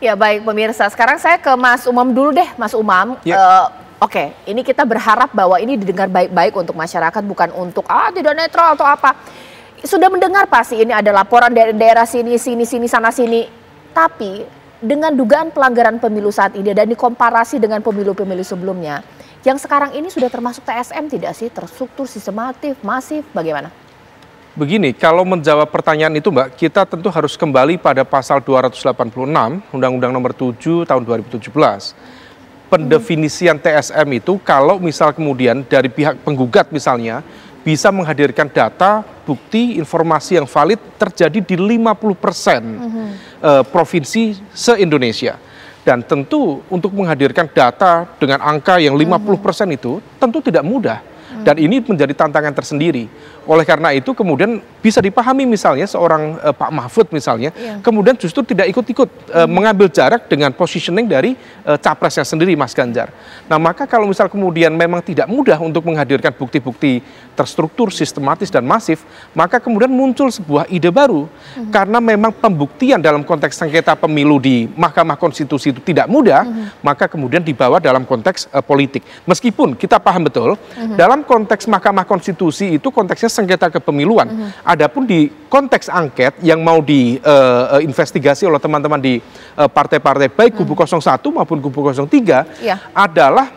Ya baik pemirsa, sekarang saya ke Mas Umam dulu deh, Mas Umam. Ya. Oke, ini kita berharap bahwa ini didengar baik-baik untuk masyarakat, bukan untuk tidak netral atau apa. Sudah mendengar pasti ini ada laporan dari daerah sini, sana, sini. Tapi dengan dugaan pelanggaran pemilu saat ini dan dikomparasi dengan pemilu-pemilu sebelumnya, yang sekarang ini sudah termasuk TSM tidak sih? Terstruktur, sistematif, masif, bagaimana? Begini, kalau menjawab pertanyaan itu Mbak, kita tentu harus kembali pada pasal 286 Undang-Undang Nomor 7 Tahun 2017. Pendefinisian TSM itu kalau misal kemudian dari pihak penggugat misalnya bisa menghadirkan data, bukti, informasi yang valid terjadi di 50% provinsi se-Indonesia. Dan tentu untuk menghadirkan data dengan angka yang 50% itu tentu tidak mudah. Dan ini menjadi tantangan tersendiri. Oleh karena itu kemudian bisa dipahami misalnya seorang Pak Mahfud misalnya, kemudian justru tidak ikut-ikut mengambil jarak dengan positioning dari capresnya sendiri Mas Ganjar. Nah maka kalau misal kemudian memang tidak mudah untuk menghadirkan bukti-bukti terstruktur, sistematis dan masif, maka kemudian muncul sebuah ide baru. Karena memang pembuktian dalam konteks sengketa pemilu di Mahkamah Konstitusi itu tidak mudah, maka kemudian dibawa dalam konteks politik. Meskipun kita paham betul, dalam konteks Mahkamah Konstitusi itu konteksnya sengketa kepemiluan. Adapun di konteks angket yang mau diinvestigasi oleh teman-teman di partai-partai baik kubu 01 maupun kubu 03 adalah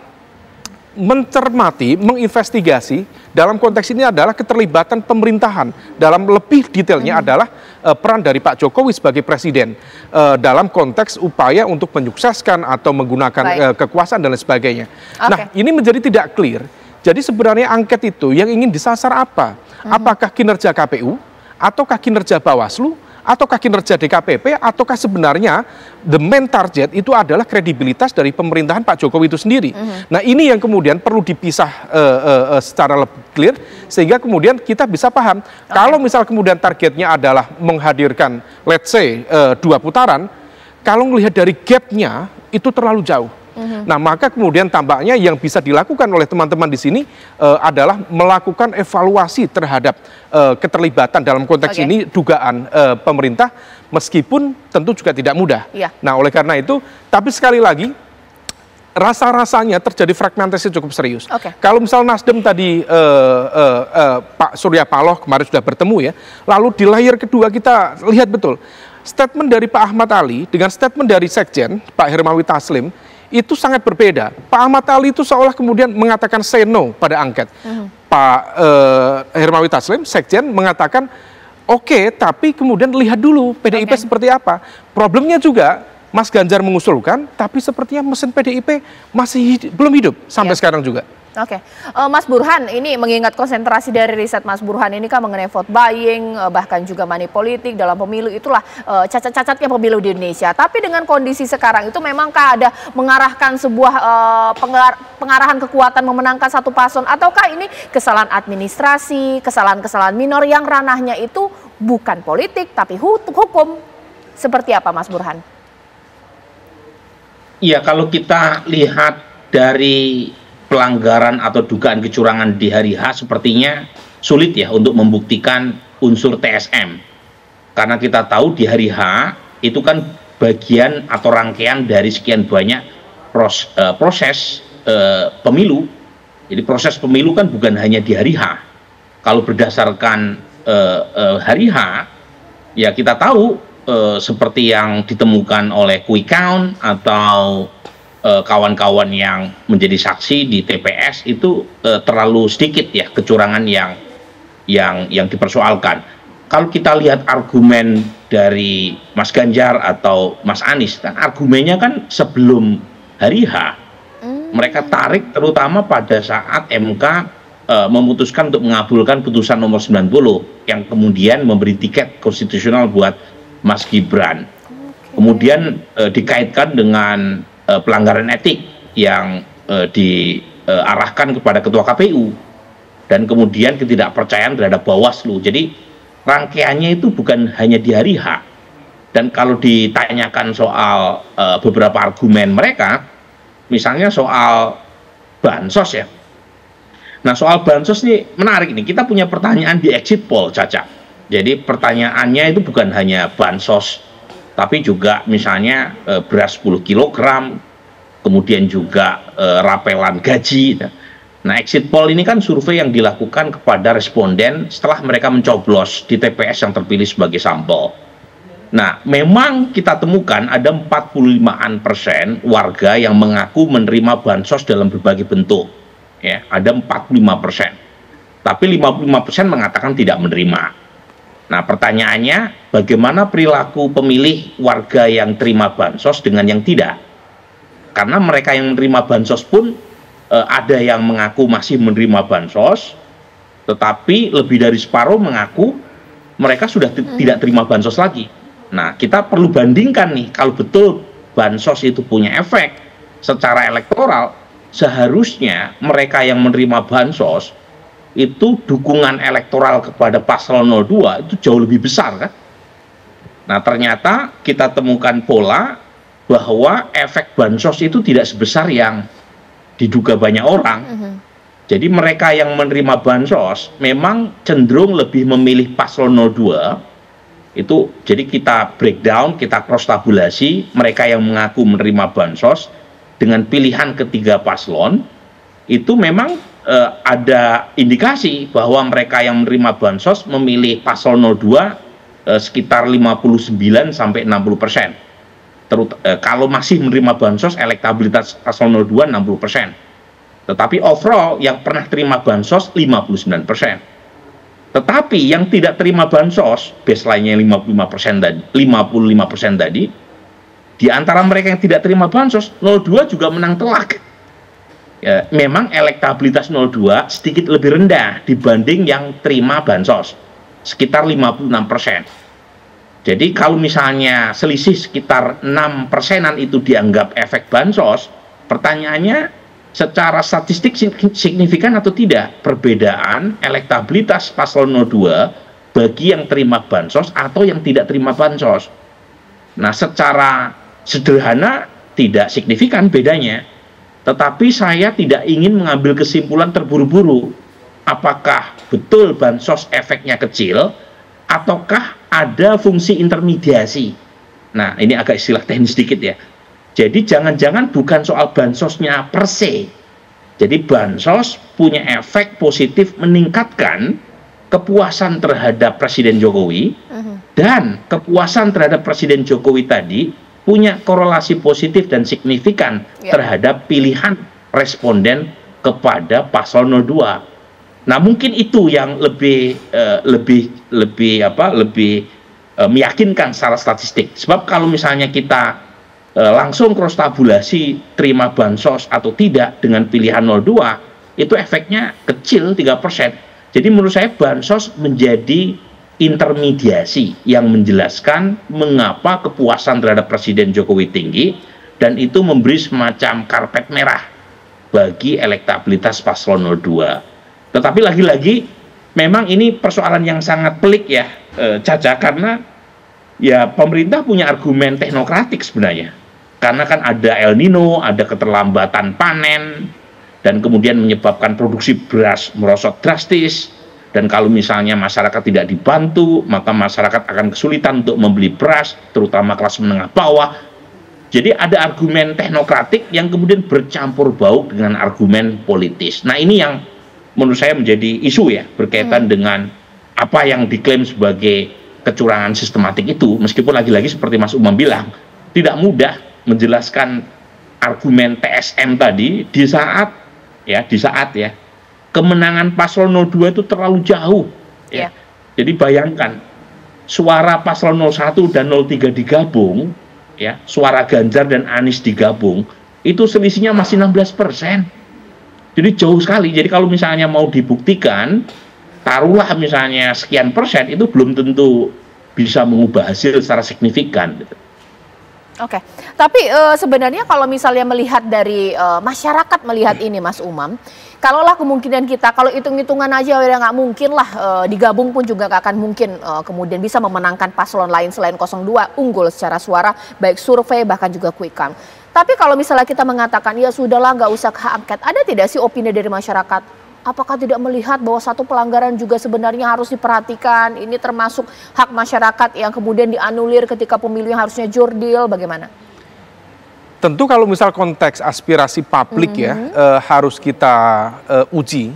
mencermati, menginvestigasi dalam konteks ini adalah keterlibatan pemerintahan. Dalam lebih detailnya adalah peran dari Pak Jokowi sebagai presiden dalam konteks upaya untuk menyukseskan atau menggunakan kekuasaan dan lain sebagainya. Nah, ini menjadi tidak clear. Jadi sebenarnya angket itu yang ingin disasar apa? Apakah kinerja KPU, ataukah kinerja Bawaslu, ataukah kinerja DKPP, ataukah sebenarnya the main target itu adalah kredibilitas dari pemerintahan Pak Jokowi itu sendiri. Nah ini yang kemudian perlu dipisah secara lebih clear, sehingga kemudian kita bisa paham. Kalau misal kemudian targetnya adalah menghadirkan let's say 2 putaran, kalau melihat dari gapnya itu terlalu jauh. Nah maka kemudian tampaknya yang bisa dilakukan oleh teman-teman di sini adalah melakukan evaluasi terhadap keterlibatan dalam konteks ini dugaan pemerintah, meskipun tentu juga tidak mudah. Nah oleh karena itu, tapi sekali lagi rasa-rasanya terjadi fragmentasi cukup serius. Kalau misal Nasdem tadi Pak Surya Paloh kemarin sudah bertemu ya, lalu di layar kedua kita lihat betul statement dari Pak Ahmad Ali dengan statement dari Sekjen Pak Hermawi Taslim itu sangat berbeda. Pak Ahmad Ali itu seolah kemudian mengatakan say no pada angket. Pak Hermawi Taslim, Sekjen, mengatakan oke, tapi kemudian lihat dulu PDIP seperti apa. Problemnya juga Mas Ganjar mengusulkan, tapi sepertinya mesin PDIP masih belum hidup sampai sekarang juga. Mas Burhan, ini mengingat konsentrasi dari riset Mas Burhan ini kan mengenai vote buying, bahkan juga money politik dalam pemilu, itulah cacat-cacatnya pemilu di Indonesia. Tapi dengan kondisi sekarang itu memangkah ada mengarahkan sebuah pengarahan kekuatan memenangkan satu paslon, ataukah ini kesalahan administrasi, kesalahan-kesalahan minor yang ranahnya itu bukan politik tapi hukum? Seperti apa Mas Burhan? Iya, kalau kita lihat dari pelanggaran atau dugaan kecurangan di hari H sepertinya sulit ya untuk membuktikan unsur TSM. Karena kita tahu di hari H itu kan bagian atau rangkaian dari sekian banyak proses pemilu. Jadi proses pemilu kan bukan hanya di hari H. Kalau berdasarkan hari H, ya kita tahu seperti yang ditemukan oleh quick count atau kawan-kawan yang menjadi saksi di TPS itu terlalu sedikit ya kecurangan yang dipersoalkan. Kalau kita lihat argumen dari Mas Ganjar atau Mas Anies, kan argumennya kan sebelum hari H mereka tarik terutama pada saat MK memutuskan untuk mengabulkan putusan nomor 90 yang kemudian memberi tiket konstitusional buat Mas Gibran. Kemudian dikaitkan dengan pelanggaran etik yang diarahkan kepada ketua KPU dan kemudian ketidakpercayaan terhadap Bawaslu. Jadi rangkaiannya itu bukan hanya di hari H. Dan kalau ditanyakan soal beberapa argumen mereka, misalnya soal bansos ya. Nah soal bansos ini menarik nih, kita punya pertanyaan di exit poll, Caca. Jadi pertanyaannya itu bukan hanya bansos tapi juga misalnya beras 10 kilogram, kemudian juga rapelan gaji. Nah, exit poll ini kan survei yang dilakukan kepada responden setelah mereka mencoblos di TPS yang terpilih sebagai sampel. Nah, memang kita temukan ada 45% warga yang mengaku menerima bansos dalam berbagai bentuk. Ya, ada 45%. Tapi 55% mengatakan tidak menerima. Nah, pertanyaannya, bagaimana perilaku pemilih warga yang terima bansos dengan yang tidak? Karena mereka yang menerima bansos pun ada yang mengaku masih menerima bansos, tetapi lebih dari separuh mengaku mereka sudah tidak terima bansos lagi. Nah, kita perlu bandingkan nih, kalau betul bansos itu punya efek secara elektoral, seharusnya mereka yang menerima bansos itu dukungan elektoral kepada paslon 02 itu jauh lebih besar kan. Nah, ternyata kita temukan pola bahwa efek bansos itu tidak sebesar yang diduga banyak orang. Jadi mereka yang menerima bansos memang cenderung lebih memilih paslon 02. Itu jadi kita breakdown, kita cross tabulasi mereka yang mengaku menerima bansos dengan pilihan ketiga paslon, itu memang ada indikasi bahwa mereka yang menerima bansos memilih paslon 02 sekitar 59 sampai 60%. Kalau masih menerima bansos, elektabilitas paslon 02 60%. Tetapi overall yang pernah terima bansos 59%. Tetapi yang tidak terima bansos, baseline-nya 55% dan 55% tadi, di antara mereka yang tidak terima bansos, 02 juga menang telak. Ya, memang elektabilitas 02 sedikit lebih rendah dibanding yang terima bansos, sekitar 56%. Jadi kalau misalnya selisih sekitar 6%-an itu dianggap efek bansos, pertanyaannya secara statistik signifikan atau tidak perbedaan elektabilitas paslon 02 bagi yang terima bansos atau yang tidak terima bansos. Nah, secara sederhana tidak signifikan bedanya, tetapi saya tidak ingin mengambil kesimpulan terburu-buru apakah betul bansos efeknya kecil ataukah ada fungsi intermediasi. Nah, ini agak istilah teknis sedikit ya. Jadi jangan-jangan bukan soal bansosnya per se. Jadi bansos punya efek positif meningkatkan kepuasan terhadap Presiden Jokowi, dan kepuasan terhadap Presiden Jokowi tadi punya korelasi positif dan signifikan terhadap pilihan responden kepada paslon 02. Nah, mungkin itu yang lebih meyakinkan secara statistik. Sebab kalau misalnya kita langsung cross tabulasi terima bansos atau tidak dengan pilihan 02, itu efeknya kecil 3%. Jadi menurut saya bansos menjadi intermediasi yang menjelaskan mengapa kepuasan terhadap Presiden Jokowi tinggi, dan itu memberi semacam karpet merah bagi elektabilitas paslon 02. Tetapi lagi-lagi memang ini persoalan yang sangat pelik ya, Caca, karena ya pemerintah punya argumen teknokratik sebenarnya. Karena kan ada El Nino, ada keterlambatan panen, dan kemudian menyebabkan produksi beras merosot drastis. Dan kalau misalnya masyarakat tidak dibantu, maka masyarakat akan kesulitan untuk membeli beras, terutama kelas menengah bawah. Jadi ada argumen teknokratik yang kemudian bercampur baur dengan argumen politis. Nah, ini yang menurut saya menjadi isu ya, berkaitan dengan apa yang diklaim sebagai kecurangan sistematik itu. Meskipun lagi-lagi seperti Mas Umam bilang, tidak mudah menjelaskan argumen TSM tadi di saat kemenangan paslon 02 itu terlalu jauh ya. Jadi bayangkan suara paslon 01 dan 03 digabung ya, suara Ganjar dan Anies digabung itu selisihnya masih 16%. Jadi jauh sekali. Jadi kalau misalnya mau dibuktikan, taruhlah misalnya sekian persen, itu belum tentu bisa mengubah hasil secara signifikan. Oke, tapi sebenarnya kalau misalnya melihat dari masyarakat melihat ini, Mas Umam, kalaulah kemungkinan kita, kalau hitung-hitungan aja ya nggak mungkin lah, digabung pun juga nggak akan mungkin kemudian bisa memenangkan paslon lain selain 02 unggul secara suara, baik survei bahkan juga quick count. Tapi kalau misalnya kita mengatakan ya sudahlah nggak usah hak angket, ada tidak sih opini dari masyarakat? apakah tidak melihat bahwa satu pelanggaran juga sebenarnya harus diperhatikan? Ini termasuk hak masyarakat yang kemudian dianulir ketika pemilu yang harusnya jurdil, bagaimana? Tentu kalau misal konteks aspirasi publik ya harus kita uji,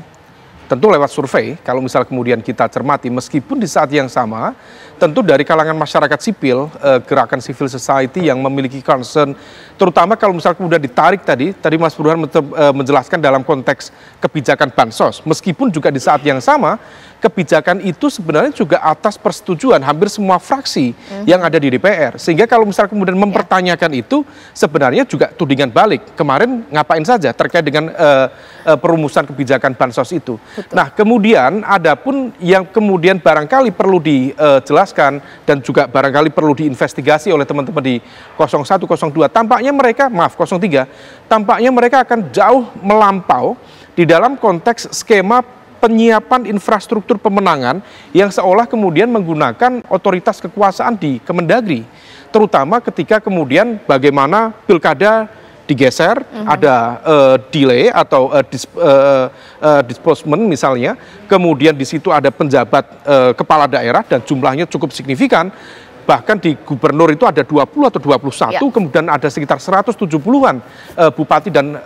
tentu lewat survei. Kalau misal kemudian kita cermati, meskipun di saat yang sama, tentu dari kalangan masyarakat sipil, gerakan civil society yang memiliki concern, terutama kalau misal kemudian ditarik tadi Mas Burhan menjelaskan dalam konteks kebijakan bansos, meskipun juga di saat yang sama, kebijakan itu sebenarnya juga atas persetujuan hampir semua fraksi yang ada di DPR. Sehingga kalau misal kemudian mempertanyakan itu, sebenarnya juga tudingan balik. Kemarin ngapain saja terkait dengan perumusan kebijakan bansos itu. Betul. Nah, kemudian adapun yang kemudian barangkali perlu dijelaskan dan juga barangkali perlu diinvestigasi oleh teman-teman di 01, 02, tampaknya mereka, maaf 03, tampaknya mereka akan jauh melampau di dalam konteks skema penyiapan infrastruktur pemenangan yang seolah kemudian menggunakan otoritas kekuasaan di Kemendagri, terutama ketika kemudian bagaimana pilkada digeser, ada delay atau disbursement misalnya, kemudian di situ ada penjabat kepala daerah dan jumlahnya cukup signifikan. Bahkan di gubernur itu ada 20 atau 21, kemudian ada sekitar 170-an bupati dan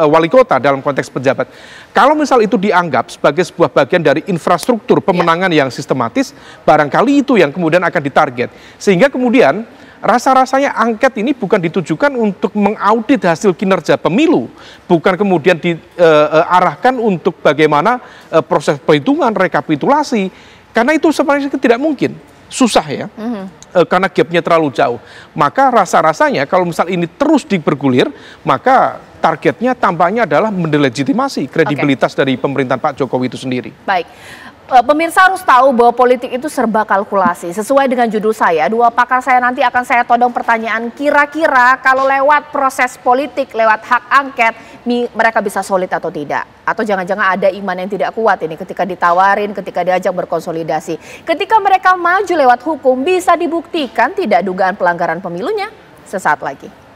wali kota dalam konteks pejabat. Kalau misal itu dianggap sebagai sebuah bagian dari infrastruktur pemenangan yang sistematis, barangkali itu yang kemudian akan ditarget. Sehingga kemudian rasa-rasanya angket ini bukan ditujukan untuk mengaudit hasil kinerja pemilu, bukan kemudian diarahkan untuk bagaimana proses perhitungan, rekapitulasi, karena itu sebenarnya tidak mungkin. Susah ya, karena gapnya terlalu jauh. Maka rasa-rasanya kalau misal ini terus dibergulir, maka targetnya tampaknya adalah mendelegitimasi kredibilitas dari pemerintahan Pak Jokowi itu sendiri. Baik. Pemirsa harus tahu bahwa politik itu serba kalkulasi. Sesuai dengan judul saya, dua pakar saya nanti akan saya todong pertanyaan, kira-kira kalau lewat proses politik, lewat hak angket, mereka bisa solid atau tidak? Atau jangan-jangan ada iman yang tidak kuat ini ketika ditawarin, ketika diajak berkonsolidasi. Ketika mereka maju lewat hukum, bisa dibuktikan tidak dugaan pelanggaran pemilunya? Sesaat lagi.